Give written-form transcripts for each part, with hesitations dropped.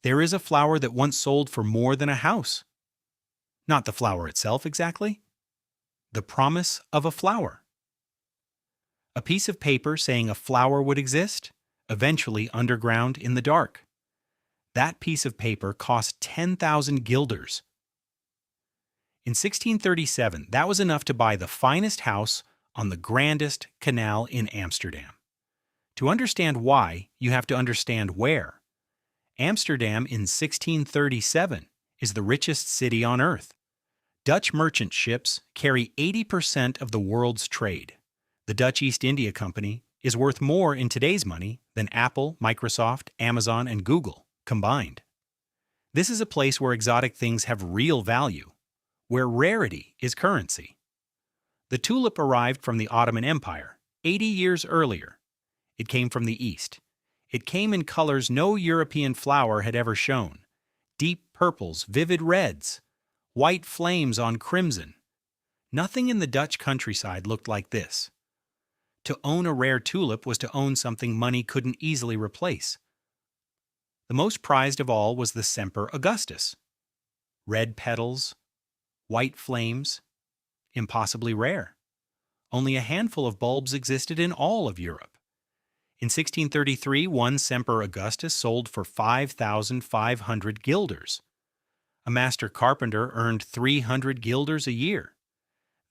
There is a flower that once sold for more than a house. Not the flower itself exactly. The promise of a flower. A piece of paper saying a flower would exist, eventually underground in the dark. That piece of paper cost 10,000 guilders. In 1637, that was enough to buy the finest house on the grandest canal in Amsterdam. To understand why, you have to understand where. Amsterdam in 1637 is the richest city on earth. Dutch merchant ships carry 80% of the world's trade. The Dutch East India Company is worth more in today's money than Apple, Microsoft, Amazon, and Google combined. This is a place where exotic things have real value, where rarity is currency. The tulip arrived from the Ottoman Empire 80 years earlier. It came from the East. It came in colors no European flower had ever shown: deep purples, vivid reds, white flames on crimson. Nothing in the Dutch countryside looked like this. To own a rare tulip was to own something money couldn't easily replace. The most prized of all was the Semper Augustus. Red petals, white flames, impossibly rare. Only a handful of bulbs existed in all of Europe. In 1633, one Semper Augustus sold for 5,500 guilders. A master carpenter earned 300 guilders a year.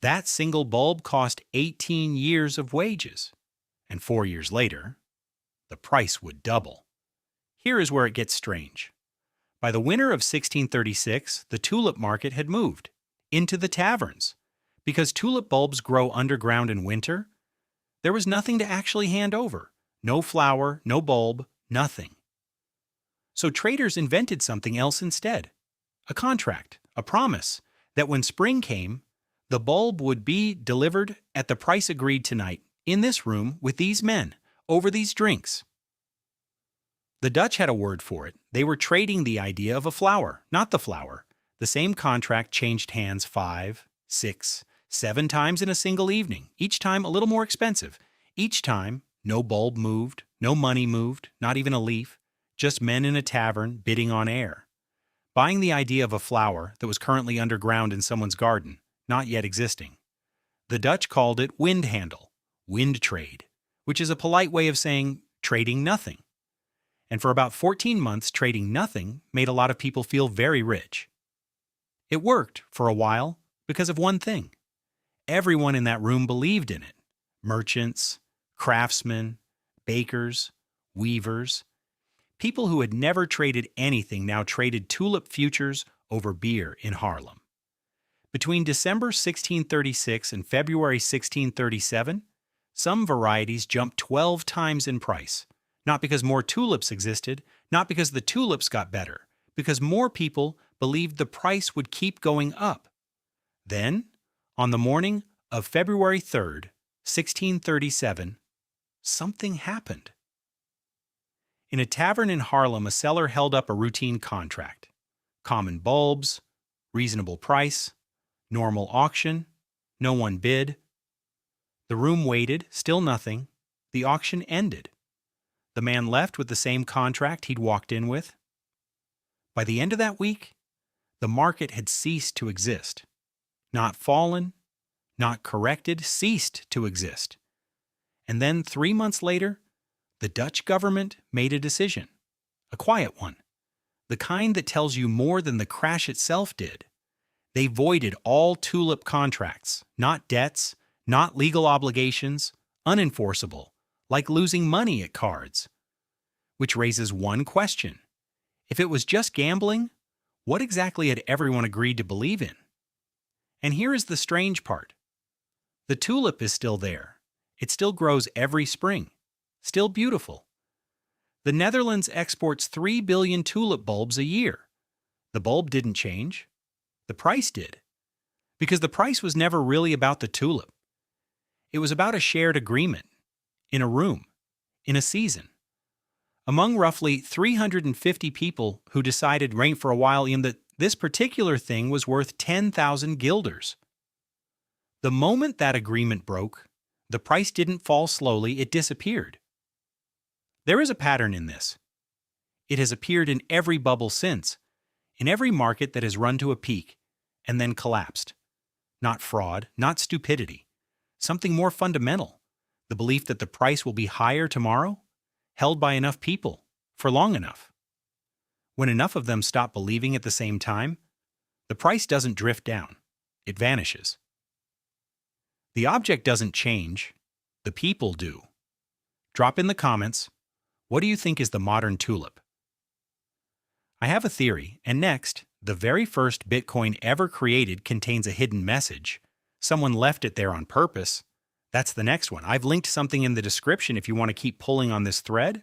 That single bulb cost 18 years of wages. And 4 years later, the price would double. Here is where it gets strange. By the winter of 1636, the tulip market had moved into the taverns. Because tulip bulbs grow underground in winter, there was nothing to actually hand over. No flower, no bulb, nothing. So traders invented something else instead. A contract, a promise, that when spring came, the bulb would be delivered at the price agreed tonight, in this room, with these men, over these drinks. The Dutch had a word for it. They were trading the idea of a flower, not the flower. The same contract changed hands 5, 6, 7 times in a single evening, each time a little more expensive. Each time, no bulb moved, no money moved, not even a leaf, just men in a tavern bidding on air. Buying the idea of a flower that was currently underground in someone's garden, not yet existing. The Dutch called it Windhandel, wind trade, which is a polite way of saying trading nothing. And for about 14 months, trading nothing made a lot of people feel very rich. It worked for a while because of one thing. Everyone in that room believed in it. Merchants, craftsmen, bakers, weavers. People who had never traded anything now traded tulip futures over beer in Haarlem. Between December 1636 and February 1637, some varieties jumped 12 times in price. Not because more tulips existed, not because the tulips got better, because more people believed the price would keep going up. Then, on the morning of February 3rd, 1637, something happened. In a tavern in Haarlem, a seller held up a routine contract. Common bulbs, reasonable price, normal auction, no one bid. The room waited, still nothing. The auction ended. The man left with the same contract he'd walked in with. By the end of that week, the market had ceased to exist. Not fallen, not corrected, ceased to exist. And then 3 months later, the Dutch government made a decision. A quiet one. The kind that tells you more than the crash itself did. They voided all tulip contracts, not debts, not legal obligations, unenforceable, like losing money at cards. Which raises one question. If it was just gambling, what exactly had everyone agreed to believe in? And here is the strange part. The tulip is still there. It still grows every spring. Still beautiful. The Netherlands exports 3 billion tulip bulbs a year. The bulb didn't change. The price did. Because the price was never really about the tulip. It was about a shared agreement. In a room. In a season. Among roughly 350 people who decided right for a while that this particular thing was worth 10,000 guilders. The moment that agreement broke, the price didn't fall slowly, it disappeared. There is a pattern in this. It has appeared in every bubble since, in every market that has run to a peak and then collapsed. Not fraud, not stupidity. Something more fundamental. The belief that the price will be higher tomorrow, held by enough people, for long enough. When enough of them stop believing at the same time, the price doesn't drift down. It vanishes. The object doesn't change. The people do. Drop in the comments, what do you think is the modern tulip? I have a theory, and next, the very first Bitcoin ever created contains a hidden message. Someone left it there on purpose. That's the next one. I've linked something in the description if you want to keep pulling on this thread.